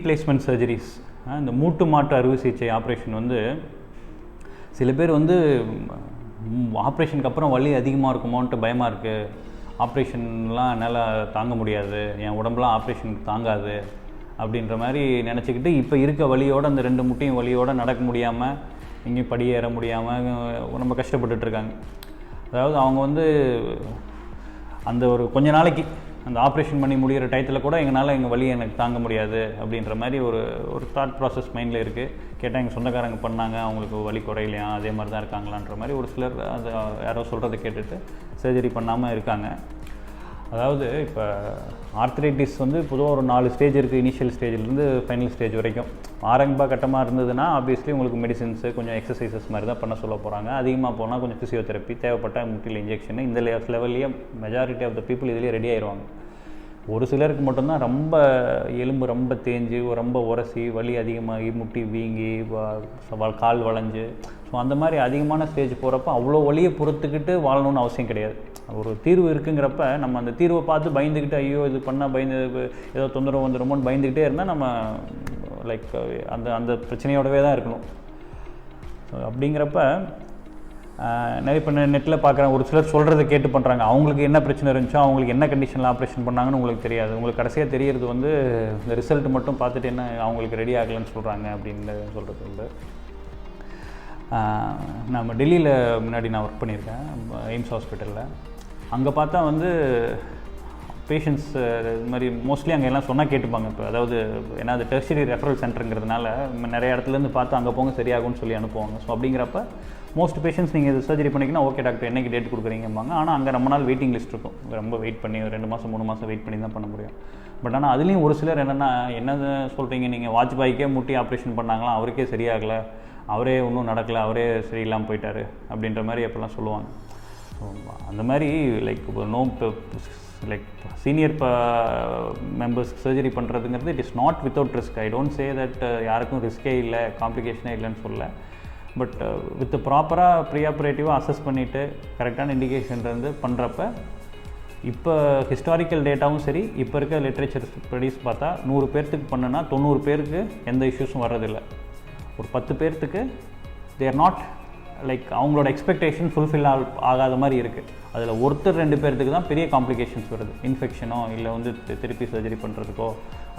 Replacement surgeries, இந்த மூட்டு மாற்று அறுவை சிகிச்சை ஆப்ரேஷன் வந்து சில பேர் வந்து ஆப்ரேஷனுக்கு அப்புறம் வலி அதிகமாக இருக்குமோன்ட்டு பயமாக இருக்குது, ஆப்ரேஷன்லாம் என்னால் தாங்க முடியாது, என் உடம்புலாம் ஆப்ரேஷனுக்கு தாங்காது அப்படின்ற மாதிரி நினச்சிக்கிட்டு இப்போ இருக்க வலியோடு அந்த 2 முட்டையும் வலியோடு நடக்க முடியாமல் எங்கேயும் படி ஏற முடியாமல் ரொம்ப கஷ்டப்பட்டுட்ருக்காங்க. அதாவது அவங்க வந்து அந்த ஒரு கொஞ்ச நாளைக்கு அந்த ஆப்ரேஷன் பண்ணி முடிகிற டயத்தில் கூட எங்கள் வலி எனக்கு தாங்க முடியாது அப்படின்ற மாதிரி ஒரு தாட் ப்ராசஸ் மைண்டில் இருக்குது. கேட்டால் எங்கள் சொந்தக்காரங்க பண்ணாங்க, அவங்களுக்கு வலி குறையிலையா, அதே மாதிரி தான் இருக்காங்களான்ற மாதிரி ஒரு சிலர் அது யாரோ சொல்கிறத கேட்டுட்டு சர்ஜரி பண்ணாமல் இருக்காங்க. அதாவது இப்போ ஆர்த்ரைட்டிஸ் வந்து பொதுவாக ஒரு 4 ஸ்டேஜ் இருக்குது. இனிஷியல் ஸ்டேஜ்லேருந்து ஃபைனல் ஸ்டேஜ் வரைக்கும். ஆரம்ப கட்டமாக இருந்ததுன்னா ஆப்வியஸ்லி உங்களுக்கு மெடிசின்ஸு கொஞ்சம் எக்ஸசைசஸ் மாதிரி தான் பண்ண சொல்ல போகிறாங்க. அதிகமாக போனால் கொஞ்சம் ஃபிசியோதெரப்பி, தேவைப்பட்ட முட்டில் இன்ஜெக்ஷன், இந்த லெவல்லையே மெஜாரிட்டி ஆஃப் த பீப்புள் இதிலே ரெடி ஆயிடுவாங்க. ஒரு சிலருக்கு மட்டும்தான் ரொம்ப எலும்பு ரொம்ப தேஞ்சு ரொம்ப உரசி வலி அதிகமாகி முட்டி வீங்கி கால் வளைஞ்சு, ஸோ அந்த மாதிரி அதிகமான ஸ்டேஜ் போகிறப்ப அவ்வளோ வலியை பொறுத்துக்கிட்டு வாழணும்னு அவசியம் கிடையாது. ஒரு தீர்வு இருக்குங்கிறப்ப நம்ம அந்த தீர்வை பார்த்து பயந்துக்கிட்டு ஐயோ இது பண்ணால் பயந்து ஏதோ தொந்தரவு வந்துடுமோன்னு பயந்துக்கிட்டே இருந்தால் நம்ம லைக் அந்த பிரச்சனையோடவே தான் இருக்கணும். ஸோ அப்படிங்கிறப்ப நிறைய இப்போ நெட்டில் பார்க்குறேன், ஒரு சிலர் சொல்கிறத கேட்டு பண்ணுறாங்க. அவங்களுக்கு என்ன பிரச்சனை இருந்துச்சோ, அவங்களுக்கு என்ன கண்டிஷனில் ஆப்ரேஷன் பண்ணாங்கன்னு உங்களுக்கு தெரியாது. உங்களுக்கு கடைசியாக தெரியறது வந்து இந்த ரிசல்ட் மட்டும் பார்த்துட்டு என்ன அவங்களுக்கு ரெடி ஆகலைன்னு சொல்கிறாங்க அப்படின்னு சொல்கிறது உண்டு. நம்ம டெல்லியில் முன்னாடி நான் ஒர்க் பண்ணியிருக்கேன், எய்ம்ஸ் ஹாஸ்பிட்டலில். அங்கே பார்த்தா வந்து பேஷண்ட்ஸ் இது மாதிரி மோஸ்ட்லி அங்கே எல்லாம் சொன்னால் கேட்டுப்பாங்க. இப்போ அதாவது ஏன்னா அது டெர்ஷரி ரெஃபரல் சென்டருங்கிறதுனால நிறைய இடத்துலேருந்து பார்த்து அங்கே போங்க சரியாகும்னு சொல்லி அனுப்புவாங்க. ஸோ அப்படிங்கிறப்ப மோஸ்ட் பேஷண்ட்ஸ் நீங்கள் இது சர்ஜரி பண்ணிங்கன்னா ஓகே டாக்டர் என்னைக்கு டேட் கொடுக்குறீங்கம்பாங்க. ஆனால் அங்கே ரொம்ப நாள் வெயிட்டிங் லிஸ்ட் இருக்கும், ரொம்ப வெயிட் பண்ணி 2 மாதம் 3 மாதம் வெயிட் பண்ணி தான் பண்ண முடியும். பட் ஆனால் அதுலேயும் ஒரு சிலர் என்னென்னா என்ன சொல்கிறீங்க, நீங்கள் வாஜ்பாய்க்கே முட்டி ஆப்ரேஷன் பண்ணாங்களாம், அவருக்கே சரியாகலை, அவரே ஒன்றும் நடக்கலை, அவரே சரியில்லாமல் போயிட்டார் அப்படின்ற மாதிரி அப்போல்லாம் சொல்லுவாங்க. ஸோ அந்த மாதிரி லைக் சீனியர் மெம்பர்ஸ் சர்ஜரி பண்ணுறதுங்கிறது it is not without risk. I don't say that யாருக்கும் ரிஸ்கே இல்லை, காம்ப்ளிகேஷனே இல்லைன்னு சொல்ல. பட் வித் ப்ராப்பராக ப்ரீ ஆப்ரேட்டிவாக அசஸ் பண்ணிவிட்டு கரெக்டான இண்டிகேஷன்லேருந்து பண்ணுறப்ப இப்போ ஹிஸ்டாரிக்கல் டேட்டாவும் சரி, இப்போ இருக்க லிட்ரேச்சர் ஸ்டடீஸ் பார்த்தா 100 பேர்த்துக்கு பண்ணுனா 90 பேருக்கு எந்த இஷ்யூஸும் வர்றதில்லை. ஒரு 10 பேர்த்துக்கு தேர் நாட் லைக் அவங்களோட எக்ஸ்பெக்டேஷன் ஃபுல்ஃபில் ஆகாத மாதிரி இருக்குது. அதில் ஒருத்தர் 2 பேர்த்துக்கு தான் பெரிய காம்ப்ளிகேஷன்ஸ் வருது, இன்ஃபெக்ஷனோ இல்லை வந்து திருப்பி சர்ஜரி பண்ணுறதுக்கோ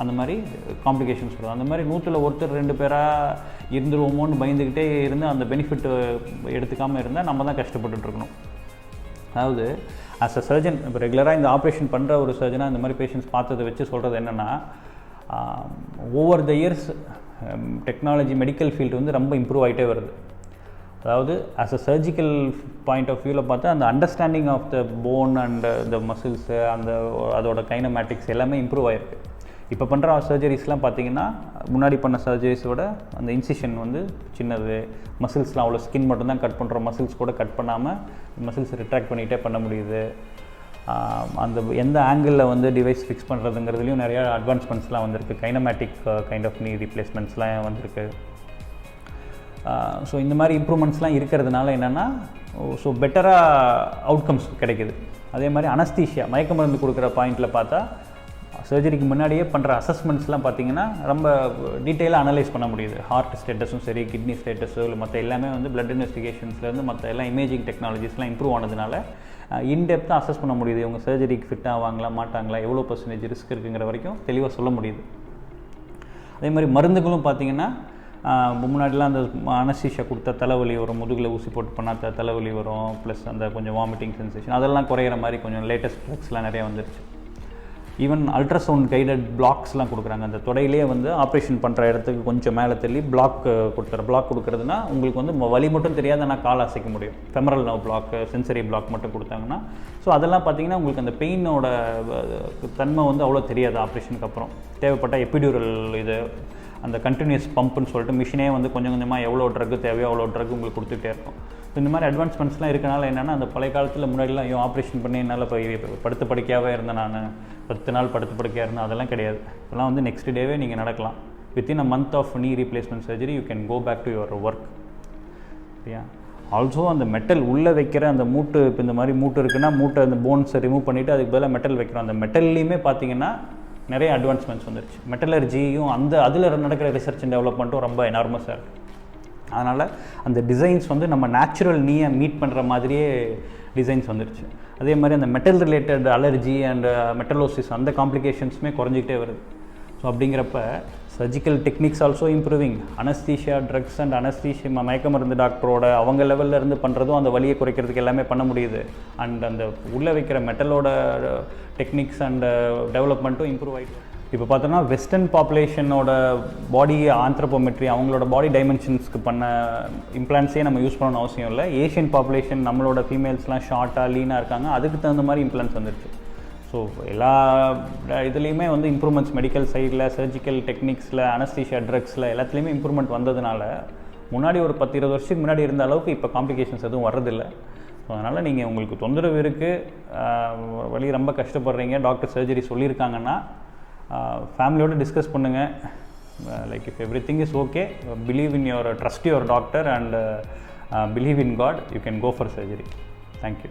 அந்த மாதிரி காம்ப்ளிகேஷன்ஸ் வருது. அந்த மாதிரி 100ல் ஒருத்தர் 2 பேராக இருந்துருவோமோன்னு பயந்துக்கிட்டே இருந்து அந்த பெனிஃபிட் எடுத்துக்காமல் இருந்தால் நம்ம தான் கஷ்டப்பட்டுருக்கணும். அதாவது ஆஸ் அ சர்ஜன் இப்போ ரெகுலராக இந்த ஆப்ரேஷன் பண்ணுற ஒரு சர்ஜனாக இந்த மாதிரி பேஷண்ட்ஸ் பார்த்ததை வச்சு சொல்கிறது என்னென்னா, over the years technology medical field வந்து ரொம்ப இம்ப்ரூவ் ஆகிட்டே வருது. அதாவது as a surgical point of வியூவில் பார்த்தா அந்த understanding of the bone and the muscles அதோட கைனமேட்டிக்ஸ் எல்லாமே இம்ப்ரூவ் ஆகிருக்கு. இப்போ பண்ணுற சர்ஜரிஸ்லாம் பார்த்திங்கன்னா முன்னாடி பண்ண சர்ஜரிஸோட அந்த இன்சிஷன் வந்து சின்னது, மசில்ஸ்லாம் அவ்வளோ ஸ்கின் மட்டும்தான் கட் பண்ணுறோம், மசில்ஸ் கூட கட் பண்ணாமல் மசில்ஸ் ரிட்ராக்ட் பண்ணிகிட்டே பண்ண முடியுது. அந்த எந்த ஆங்கிளில் வந்து டிவைஸ் ஃபிக்ஸ் பண்ணுறதுங்கிறதுலையும் நிறையா அட்வான்ஸ்மெண்ட்ஸ்லாம் வந்திருக்கு. கைனமேட்டிக் கைண்ட் ஆஃப் நீ ரீப்ளேஸ்மெண்ட்ஸ்லாம் வந்திருக்கு. ஸோ இந்த மாதிரி இம்ப்ரூவ்மெண்ட்ஸ்லாம் இருக்கிறதுனால என்னென்னா ஸோ பெட்டராக அவுட்கம்ஸ் கிடைக்குது. அதே மாதிரி அனஸ்தீஷியா மயக்க மருந்து கொடுக்குற பாயிண்டில் பார்த்தா சர்ஜரிக்கு முன்னாடியே பண்ணுற அசஸ்மெண்ட்ஸ்லாம் பார்த்திங்கன்னா ரொம்ப டீட்டெயிலாக அனலைஸ் பண்ண முடியுது. ஹார்ட் ஸ்டேட்டஸும் சரி, கிட்னி ஸ்டேட்டஸோ இல்லை மற்ற எல்லாமே வந்து பிளட் இன்வெஸ்டிகேஷன்ஸ்லேருந்து மற்ற எல்லாம் இமேஜிங் டெக்னாலஜிஸ்லாம் இம்ப்ரூவ் ஆனதுனால இன்டெப்த்தாக அசஸ் பண்ண முடியுது. இவங்க சர்ஜரிக்கு ஃபிட் ஆவாங்களா மாட்டாங்களா, எவ்வளோ % ரிஸ்க் இருக்குங்கிற வரைக்கும் தெளிவாக சொல்ல முடியுது. அதே மாதிரி மருந்துகளும் பார்த்திங்கன்னா முன்னாடிலாம் அந்த அனஸ்தீசியா கொடுத்த தலைவலி வரும், முதுகில் ஊசி போட்டு பண்ணால் தலைவலி வரும், ப்ளஸ் அந்த கொஞ்சம் வாமிட்டிங் சென்சேஷன் அதெல்லாம் குறையிற மாதிரி கொஞ்சம் லேட்டஸ்ட் ட்ரக்ஸ்லாம் நிறையா வந்துருச்சு. ஈவன் அல்ட்ராசவுண்ட் கைடட் பிளாக்ஸ்லாம் கொடுக்குறாங்க. அந்த தொடையிலே வந்து ஆப்ரேஷன் பண்ணுற இடத்துக்கு கொஞ்சம் மேலே தள்ளி பிளாக் கொடுக்குறதுனா உங்களுக்கு வந்து வலி மட்டும் தெரியாது, ஆனால் கால் அசைக்க முடியும். Femoral nerve block, sensory block மட்டும் கொடுத்தாங்கன்னா ஸோ அதெல்லாம் பார்த்திங்கன்னா உங்களுக்கு அந்த பெயினோட தன்மை வந்து அவ்வளோ தெரியாது. ஆப்ரேஷனுக்கு அப்புறம் தேவைப்பட்ட எபிடியூரல் இது அந்த கண்டினியூஸ் பம்புன்னு சொல்லிட்டு மிஷினே வந்து கொஞ்சம் கொஞ்சமாக எவ்வளோ ட்ரக்கு தேவையோ அவ்வளோ ட்ரக் உங்களுக்கு கொடுத்துட்டே இருக்கும். ஸோ இந்த மாதிரி அட்வான்ஸ்மெண்ட்ஸ்லாம் இருக்கனால என்னென்னா அந்த பழைய காலத்தில் முன்னாடிலாம் ஆப்ரேஷன் பண்ணி என்னால் இப்போ படுத்து படுக்கையாகவே இருந்தேன், நான் 10 நாள் படுத்து படுக்கையாக இருந்தேன், அதெல்லாம் கிடையாது. இப்போலாம் வந்து நெக்ஸ்ட் டேவே நீங்கள் நடக்கலாம். Within a month of knee replacement surgery you can go back to your work. சரியா? ஆல்சோ அந்த மெட்டல் உள்ளே வைக்கிற அந்த மூட்டு, இப்போ இந்த மாதிரி மூட்டு இருக்குன்னா மூட்டை அந்த போன்ஸை ரிமூவ் பண்ணிவிட்டு அதுக்கு பதிலாக மெட்டல் வைக்கிறோம். அந்த மெட்டல்லையுமே பார்த்திங்கன்னா நிறைய அட்வான்ஸ்மெண்ட்ஸ் வந்துருச்சு. மெட்டலர்ஜியும் அதில் நடக்கிற ரிசர்ச் அண்ட் டெவலப்மெண்ட்டும் ரொம்ப எனார்மஸாக இருக்குது. அதனால் அந்த டிசைன்ஸ் வந்து நம்ம நேச்சுரல் நீயை மீட் பண்ணுற மாதிரியே டிசைன்ஸ் வந்துருச்சு. அதே மாதிரி அந்த metal related allergy and metallosis அந்த காம்ப்ளிகேஷன்ஸுமே குறைஞ்சிக்கிட்டே வருது. ஸோ அப்படிங்கிறப்ப surgical techniques also improving. Anaesthesia drugs and anaesthesia மயக்க மருந்து டாக்டரோட அவங்க லெவலில் இருந்து பண்ணுறதும் அந்த வலியை குறைக்கிறதுக்கு எல்லாமே பண்ண முடியுது. அண்ட் அந்த உள்ளே வைக்கிற மெட்டலோட டெக்னிக்ஸ் அண்ட் டெவலப்மெண்ட்டும் இம்ப்ரூவ் ஆகிட்டு. இப்போ பார்த்தோன்னா வெஸ்டர்ன் பாப்புலேஷனோட பாடி ஆந்த்ரோபோமெட்ரி அவங்களோட பாடி டைமென்ஷன்ஸ்க்கு பண்ண இம்ப்ளான்ஸே நம்ம யூஸ் பண்ணணும்னு அவசியம் இல்லை. ஏஷியன் பாப்புலேஷன் நம்மளோட ஃபீமேல்ஸ்லாம் ஷார்ட்டாக லீனாக இருக்காங்க, அதுக்கு தகுந்த மாதிரி இம்ப்ளான்ஸ் வந்துருச்சு. ஸோ எல்லா இதுலேயுமே வந்து இம்ப்ரூவ்மெண்ட்ஸ் மெடிக்கல் சைடில், சர்ஜிக்கல் டெக்னிக்ஸில், அனஸ்தீஷியா ட்ரக்ஸில் எல்லாத்துலேயுமே இம்ப்ரூவ்மெண்ட் வந்ததுனால முன்னாடி ஒரு 10-20 வருஷத்துக்கு முன்னாடி இருந்த அளவுக்கு இப்போ காம்ப்ளிகேஷன்ஸ் எதுவும் வர்றதில்லை. ஸோ அதனால் நீங்கள் உங்களுக்கு தொந்தரவு இருக்குது, வலி ரொம்ப கஷ்டப்படுறீங்க, டாக்டர் சர்ஜரி சொல்லியிருக்காங்கன்னா ஃபேமிலியோடு டிஸ்கஸ் பண்ணுங்கள். Like if everything is okay, believe in your trust your doctor and believe in God, you can go for surgery. Thank you.